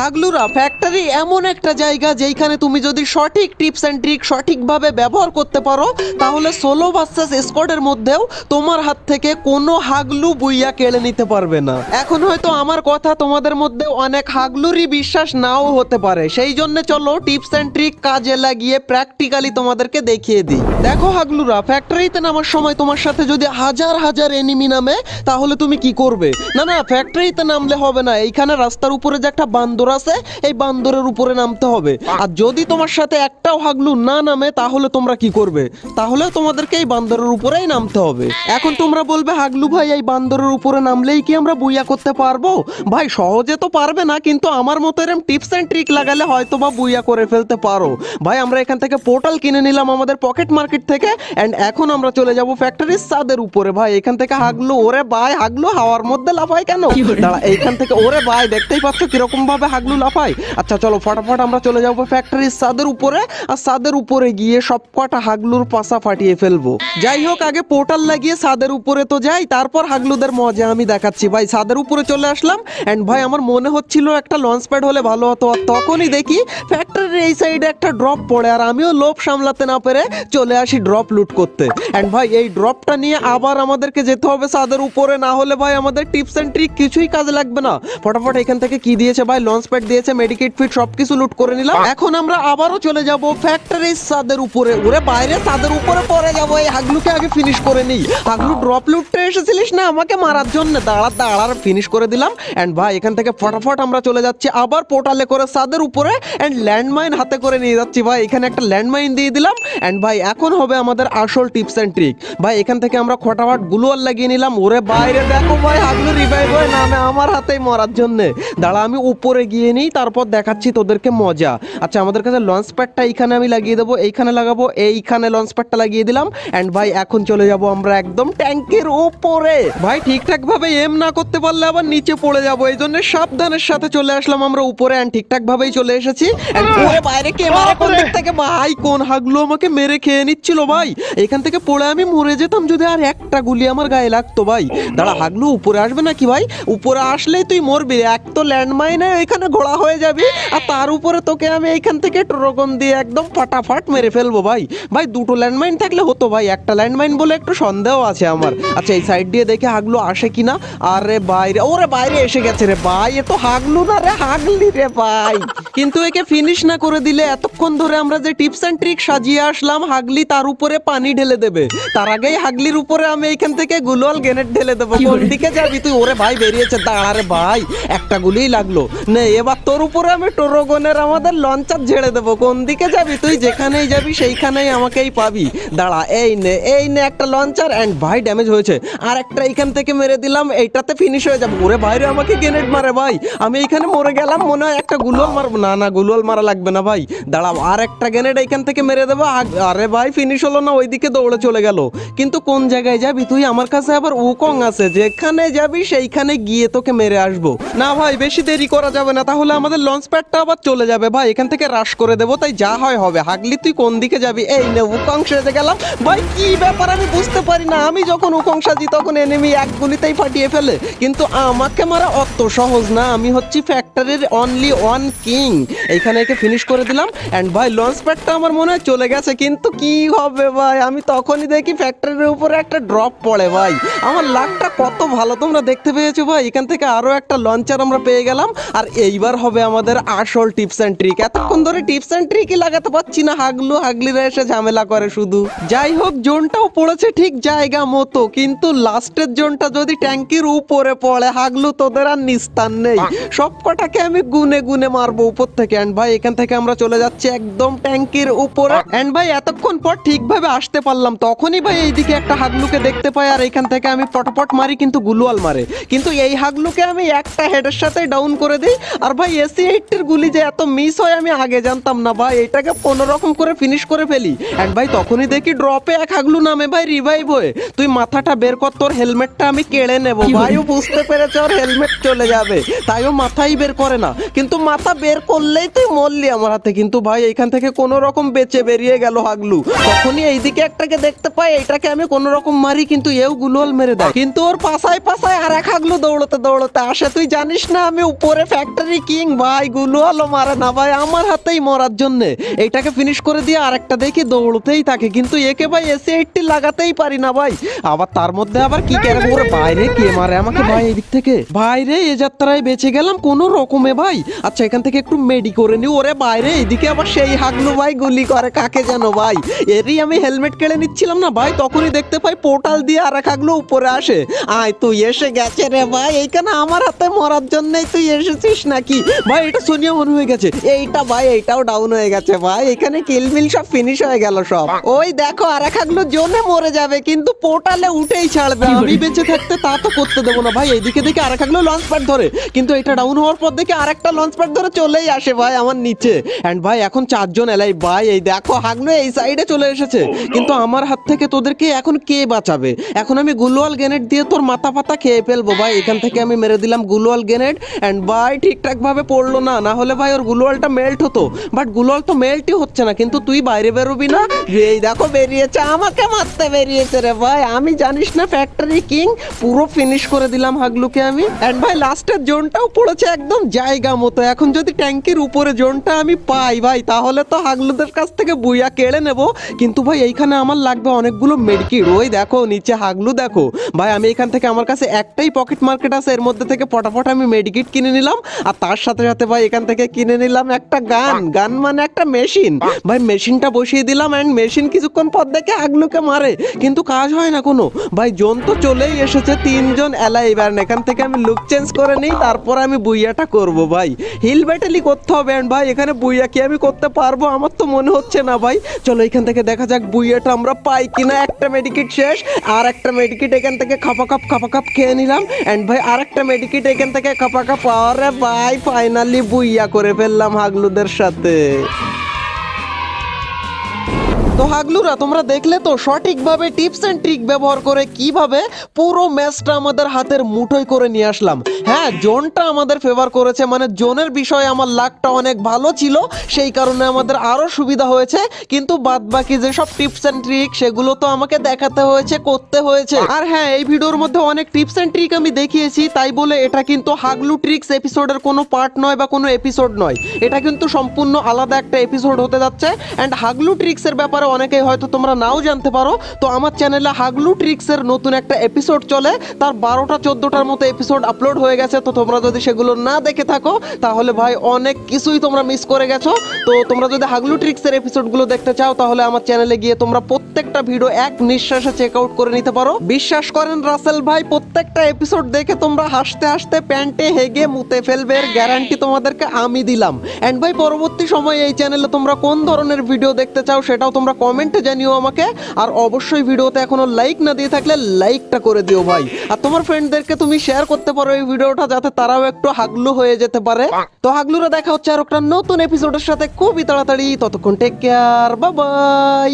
হাগলুরা factory এমন একটা জায়গা যেখানে তুমি যদি সঠিক টিপস এন্ড ট্রিক সঠিকভাবে ব্যবহার করতে পারো তাহলে সোলো ভার্সেস স্কোয়াডের মধ্যেও তোমার হাত থেকে কোনো হাগলু বুইয়া কেড়ে নিতে পারবে না। এখন হয়তো আমার কথা তোমাদের মধ্যে অনেক হাগলুরই বিশ্বাস নাও হতে পারে, সেই জন্য চলো টিপস এন্ড ট্রিক কাজে লাগিয়ে প্র্যাকটিক্যালি তোমাদেরকে দেখিয়ে দিই। দেখো হাগলুরা, ফ্যাক্টরিতে নামার সময় তোমার সাথে যদি হাজার হাজার এনিমি নামে তাহলে তুমি কি করবে? না না, ফ্যাক্টরিতে নামলে হবে না, এইখানে রাস্তার উপরে যে একটা বান্দর আছে এই বান্দরের উপরে নামতে হবে। আর যদি তোমার সাথে একটাও হাগলু না নামে তাহলে তোমরা কি করবে? তাহলে তোমাদেরকে এই বান্দরের উপরেই নামতে হবে। এখন তোমরা বলবে হাগলু ভাই এই বান্দরের উপরে নামলেই কি আমরা বুইয়া করতে পারবো? ভাই সহজে তো পারবে না, কিন্তু আমার মতো এরকম টিপস এন্ড ট্রিক লাগালে হয়তো বা বুইয়া করে ফেলতে পারো। ভাই আমরা এখান থেকে পোর্টাল কিনে নিলাম আমাদের পকেট মার্কেট থেকে, এন্ড এখন আমরা চলে যাব ফ্যাক্টরির ছাদের উপরে। ভাই এখান থেকে হাগলু, ওরে ভাই হাগলু হাওয়ার মধ্যে লাফায় কেন? দাঁড়া, এইখান থেকে ওরে ভাই দেখতেই পাচ্ছ কিরকম ভাবে হাগলু লাফায়। আচ্ছা চলো ফটাফট আমরা চলে যাবো ফ্যাক্টরির ছাদের উপরে, আর ছাদের উপরে গিয়ে সব কটা হাগলুর পাশা ফাটিয়ে ফেলবো। যাই হোক আগে পোর্টাল লাগিয়ে ছাদের উপরে তো যাই, তারপর হাগলুদের মজা আমি দেখাচ্ছি। ভাই ছাদের উপরে চলে আসলাম, এন্ড ভাই আমার মনে হচ্ছিল একটা লঞ্চ প্যাড হলে ভালো হতো, আর তখনই দেখি ফ্যাক্টরির এই সাইডে একটা ড্রপ পড়ে, আর আমিও লোভ সামলাতে না পেরে চলে আসি ড্রপ লুট করতে। এন্ড ভাই এই ড্রপটা নিয়ে আবার আমাদেরকে যেতে হবে ছাদের উপরে, না হলে ভাই আমাদের টিপস এন্ড ট্রিক কিছুই কাজে লাগবে না। ফটাফট এখান থেকে কি দিয়েছে ভাই? লঞ্চ প্যাড দিয়েছে, মেডিকেট ফিট সবকিছু লুট করে নিলাম। এখন আমরা আবারও চলে যাব ফ্যাক্টরির ছাদের উপরে। ওরে বাইরে ছাদের উপরে পরে যাবো, এই হাগলুকে আগে ফিনিশ করে নিই। হাগলু ড্রপ লুটতে এসেছিলিস না আমাকে মারার জন্য? দাঁড়ার ফিনিশ করে দিলাম। এন্ড ভাই এখান থেকে ফটাফট আমরা চলে যাচ্ছি আবার পোর্টালে করে ছাদের উপরে, এন্ড ল্যান্ডমাইন হাতে করে নিয়ে যাচ্ছি। ভাই এখানে একটা ল্যান্ডমাইন দিয়ে দিলাম। এন্ড ভাই এখন হবে আমাদের আসল টিপস এন্ড ট্রিক। ভাই এখান থেকে আমরা ফটাফট গ্লুয়াল লাগিয়ে নিলাম। ওরে বাইরে দেখো ভাই হাগলু রিভাইভ হয়ে নামে আমার হাতেই মরার জন্য। দাঁড়া আমি উপরে গিয়ে নিই, তারপর দেখাচ্ছি তোদেরকে মজা। আচ্ছা আমাদের কাছে লঞ্চ প্যাডটা এইখানে আমি লাগিয়ে দেবো, এইখানে লাগাবো, এইখানে লঞ্চ প্যাডটা লাগিয়ে দিলাম। এন্ড ভাই এখন চলে যাব আমরা একদম ট্যাঙ্কের উপরে। ভাই ঠিকঠাক ভাবে এম না করতে পারলে আবার নিচে পড়ে যাব, এই জন্য সাবধানের সাথে চলে আসলাম আমরা উপরে, এন্ড ঠিকঠাক ভাবেই চলে এসেছি। ওরে বাইরে কে মারে কোন দিক থেকে? ভাই কোন হাগলু আমাকে মেরে খেয়ে নিচ্ছিল ভাই, এখান থেকে পড়ে আমি মরে যেতাম যদি আর একটা গুলি আমার গায়ে লাগতো। ভাই দাঁড়া, হাগলু উপরে আসবে নাকি? ভাই উপরে আসলেই তুই মরবি, এক তো ল্যান্ডমাইনে এখানে ঘোড়া হয়ে যাবি, আর তার উপরে তোকে আমি এইখান থেকে ট্রগন দিয়ে একদম ফাটাফাট মেরে ফেলবো। ভাই ভাই দুটো ল্যান্ডমাইন থাকলে হতো, ভাই একটা ল্যান্ডমাইন বলে একটু সন্দেহ আছে আমার। আচ্ছা এই সাইড দিয়ে দেখে হাগলু আসে কিনা। আরে বাইরে, ওরে বাইরে এসে গেছে রে ভাই, এ তো হাগলু না রে হাগলি রে ভাই। কিন্তু একে ফিনিশ না করে দিলে এতক্ষণ ধরে আমরা যে টিপস এন্ড ট্রিক সাজিয়ে আসলাম, হাগলি তার উপরে পানি ঢেলে দেবে। তার আগেই হাগলির উপরে আমি এইখান থেকে গ্লুয়াল গ্রেনেড ঢেলে দেবো। কোন দিকে যাবি তুই? ওরে ভাই বেরিয়েছে, দাঁড়ারে ভাই একটা গুলিই লাগলো। নে এবার তোর উপরে আমি টোরগনের আমাদের লঞ্চার ঝেড়ে দেবো। কোন দিকে যাবি তুই? যেখানেই যাবি সেইখানেই আমাকেই পাবি। দাঁড়া এই নে একটা লঞ্চার। এন্ড ভাই ড্যামেজ হয়েছে, আর একটা এইখান থেকে মেরে দিলাম, এইটাতে ফিনিশ হয়ে যাবো। ওরে বাইরে আমাকে গ্রেনেড মারে ভাই, আমি এইখানে মরে গেলাম মনে হয়। একটা গুলওয়াল মারবো, না না গুলওয়াল মারা লাগবে না ভাই, দাঁড়াও আর একটা গ্রেনেড এইখান থেকে মেরে দেবো। আরে ভাই ফিনিশ হলো না, ওইদিকে দৌড়ে চলে গেল। কিন্তু কোন জায়গায় যাবি তুই? আমার কাছে আবার উকং আছে, যেখানে যাবি সেইখানে গিয়ে তোকে মেরে আসবো। না ভাই বেশি দেরি করা যাবে না, তাহলে আমাদের লঞ্চ প্যাডটা আবার চলে যাবে। ভাই এখান থেকে রাশ করে দেবো, তাই যা হয় হবে। হাগলি তুই কোন দিকে যাবি? এই নে উকং সেজে গেলাম। ভাই কি ব্যাপার আমি বুঝতে পারি না, আমি যখন উকং সাজি তখন এনিমি এক গুলিতেই ফাটিয়ে ফেলে, কিন্তু আমাকে মারা অত সহজ না। আমি হচ্ছি ফ্যাক্টরির অনলি ওয়ান কিং। এইখানে একে ফিনিশ করে দিলাম। এন্ড ভাই লঞ্চ প্যাডটা আমার মনে হয় চলে গেছে, কিন্তু কি হবে ভাই, আমি তখনই দেখি ফ্যাক্টরির উপরে একটা ড্রপ পড়ে। ভাই আমার লাকটা কত ভালো তোমরা দেখতে পেয়েছো। ভাই এখান থেকে আরো একটা লঞ্চার আমরা পেয়ে গেলাম, আর এইবার হবে আমাদের আসল টিপস এন্ড ট্রিক। এতক্ষণ ধরে টিপস এন্ড ট্রিকই লাগাতে পারছি না, হাগলিরা এসে ঝামেলা করে শুধু। যাই হোক জোনটাও পড়েছে ঠিক জায়গা মতো, কিন্তু লাস্টের জোনটা যদি ট্যাঙ্কির উপরে পড়ে হাগলু তোদের আর নিস্তার নেই। সব কটাকে আমি গুনে গুনে মারবো উপর থেকে। এন্ড ভাই এখান থেকে আমরা চলে যাচ্ছি একদম ট্যাঙ্কির উপরে। এন্ড ভাই এতক্ষণ পর ঠিকভাবে আসতে পারলাম, তখনই ভাই এইদিকে একটা হাগলুকে দেখতে পাই, আর এখান থেকে আমি পটপট মারি, কিন্তু গুলওয়াল মারে। কিন্তু এই হাগলুকে আমি একটা হেডের সাথে ডাউন করে দিই। আর ভাই SC-80 গুলি যে এত মিস হয় আমি আগে জানতাম না। ভাই এটাকে কোনো রকম করে ফিনিশ করে ফেলি। এন্ড ভাই তখনই দেখি ড্রপে এক হাগলু নামে ভাই রিভাইভ হয়ে। তুই মাথাটা বের কর, তোর হেলমেটটা আমি কেড়ে নেবো। ভাইও বুঝতে পেরেছে ওর হেলমেট চলে যাবে, তাইও মাথাই বের করে না, কিন্তু মাথা বের করলেই তুই মরলি আমার হাতে। কিন্তু ভাই এইখান থেকে কোনো রকম বেঁচে বেরিয়ে গেল হাগলু। তখনই এইদিকে একটাকে দেখতে পাই, এটাকে আমি কোনো রকম মারি কিন্তু এও গুলোল মেরে দেয়। কিন্তু ওর পাশায় পাশায় আর এক হাগলু দৌড়তে দৌড়তে আসে। তুই জানিস না আমি উপরে ফ্যাক্টরি কিং ভাই, গুলোয়ালও মারে না ভাই, আমার হাতেই মরার জন্যে। এইটাকে ফিনিশ করে দিয়ে আরেকটা দেখি দৌড়তেই থাকে, কিন্তু একে ভাই এসি-80 লাগাতেই পারি না ভাই। আবার তার মধ্যে আবার কি কেন করে বাইরে কে মারে আমাকে ভাই এদিক থেকে। বাইরে এ যাত্রায় বেঁচে গেলাম কোনো রকমে ভাই। আচ্ছা এখান থেকে একটু মেডি করে নি। ওরে বাইরে এদিকে আবার সেই হাগলু ভাই গুলি করে কাকে যেন ভাই। এরই আমি হেলমেট কেড়ে নিচ্ছিলাম না ভাই, তখনই দেখতে পাই পোর্টাল দিয়ে আর এক হাগলু উপরে আসে। আয় তুই এসে গেছে রে ভাই, এইখানে আমার হাতে মরার জন্যই তুই এসেছিস নাকি ভাই? এটা সোনিয়া মনে হয়ে গেছে। এইটা ভাই এইটাও ডাউন হয়ে গেছে ভাই। এখানে কিলবিল সব ফিনিশ হয়ে গেল সব। ওই দেখো আর এক হাগলু জোনে মরে যাবে কিন্তু পোর্টালে উঠেই ছাড়বে। আমি বেঁচে থাকতে তা তো করতে দেবো না ভাই। এইদিকে দেখে আর এক হাগলু লঞ্চ প্যাড ধরে, কিন্তু এটা ডাউন হওয়ার পর দেখে আরেকটা লঞ্চ প্যাড ধরে চলেই আসে ভাই আমার নিচে। এন্ড ভাই এখন 4 জন এলাই ভাই। এই দেখো হাগলু এই সাইডে চলে এসেছে, কিন্তু আমার হাত থেকে তোদেরকে এখন কে বাঁচাবে? এখন আমি গুলোয়াল গ্রেনেড দিয়ে তোর মাথা পাতা খেয়ে ফেলবো ভাই। এখান থেকে আমি মেরে দিলাম গুলোয়াল গ্রেনেড। এন্ড ভাই ঠিকঠাক ভাবে পড়লো না, না হলে ভাই ওর গুলোয়ালটা মেল্ট হতো। বাট গুলোয়াল তো মেল্টই হচ্ছে না, কিন্তু তুই বাইরে বেরোবি না। এই দেখো বেরিয়েছে, আমাকে মারতে বেরিয়েছে রে ভাই। আমি জানিস না ফ্যাক্টরি কিং, পুরো ফিনিশ করে দিলাম হাগলুকে আমি। এন্ড ভাই লাস্টের জোনটাও পড়েছে একদম জায়গা মতো। এখন যদি ট্যাঙ্কির উপরে জোনটা আমি পাই ভাই, তাহলে তো হাগলুদের কাছ থেকে বুইয়া কেড়ে নেব। কিন্তু ভাই এইখানে আমার লাগবে অনেকগুলো মেডিকিট। ওই দেখো নিচে হাগলু দেখো ভাই। আমি এখান থেকে আমার কাছে একটাই পকেট মার্কেট আছে, এর মধ্যে থেকে পটাপট আমি মেডিকিট কিনে নিলাম। আর তার সাথে সাথে ভাই এখান থেকে কিনে নিলাম একটা গান মানে একটা মেশিন ভাই। মেশিনটা বসিয়ে দিলাম এন্ড মেশিন কিছুক্ষণ পর দেখে হাগলুকে মারে, কিন্তু কাজ হয় না কোনো ভাই। জোন তো চলেই এসেছে, 3 জন এলাইভ। আর এখান থেকে আমি লুক চেঞ্জ করে নিই, তারপর আমি বুইয়াটা করব ভাই। হিল ব্যাটেলই করতে হবে। এন্ড ভাই এখানে বুইয়া কি আমি করতে পারবো? আমার তো মনে হচ্ছে না ভাই। চলো এখান থেকে দেখা যাক বুইয়াটা আমরা পাই কিনা। একটা মেডিকিট শেষ, আর একটা মেডিকিট এখান থেকে খাপা কাপ খেয়ে নিলাম। এন্ড ভাই আর একটা মেডিকিট এখান থেকে খাপা কাপ। আরে ভাই ফাইনালি বুইয়া করে ফেললাম হাগলুদের সাথে। তো হাগলুরা তোমরা দেখলে তো সঠিকভাবে টিপস এন্ড ট্রিক ব্যবহার করে কিভাবে পুরো ম্যাচটা আমাদের হাতের মুঠোয় করে নিয়ে আসলাম। হ্যাঁ জোনটা আমাদের ফেভার করেছে, মানে জোনের বিষয়ে আমার লাকটা অনেক ভালো ছিল, সেই কারণে আমাদের আরো সুবিধা হয়েছে। কিন্তু বাদ বাকি যেসব টিপস এন্ড ট্রিক সেগুলো তো আমাকে দেখাতে হয়েছে, করতে হয়েছে। আর হ্যাঁ এই ভিডিওর মধ্যে অনেক টিপস এন্ড ট্রিক আমি দেখিয়েছি, তাই বলে এটা কিন্তু হাগলু ট্রিক্স এপিসোডের কোনো পার্ট নয় বা কোনো এপিসোড নয়। এটা কিন্তু সম্পূর্ণ আলাদা একটা এপিসোড হতে যাচ্ছে। এন্ড হাগলু ট্রিক্সের ব্যাপারে অনেকেই হয়তো তোমরা নাও জানতে পারো। তো আমার চ্যানেলে হাগলু ট্রিক্সের নতুন একটা এপিসোড চলে, তার 12টা 14টার মতো এপিসোড আপলোড হয়ে গেছে। তো তোমরা যদি সেগুলো না দেখে থাকো তাহলে ভাই অনেক কিছুই তোমরা মিস করে গেছো। তো তোমরা যদি হাগলু ট্রিক্সের এপিসোডগুলো দেখতে চাও তাহলে আমার চ্যানেলে গিয়ে তোমরা প্রত্যেকটা ভিডিও এক নিঃশ্বাসে চেক আউট করে নিতে পারো। বিশ্বাস করেন রাসেল ভাই, প্রত্যেকটা এপিসোড দেখে তোমরা হাসতে হাসতে প্যান্টে হেগে মুতে ফেলবে, এর গ্যারান্টি তোমাদেরকে আমি দিলাম। এন্ড ভাই পরবর্তী সময়ে এই চ্যানেলে তোমরা কোন ধরনের ভিডিও দেখতে চাও সেটাও তোমরা কমেন্টে জানিও আমাকে। আর অবশ্যই ভিডিওতে এখনো লাইক না দিয়ে থাকলে লাইকটা করে দিও ভাই। আর তোমার ফ্রেন্ডদেরকে তুমি শেয়ার করতে পারো এই ভিডিওটা, যাতে তারাও একটু হাগলু হয়ে যেতে পারে। তো হাগলুরা দেখা হচ্ছে আর একটা নতুন এপিসোডের সাথে খুবই তাড়াতাড়ি। ততক্ষণ টেক কেয়ার, বাই বাই।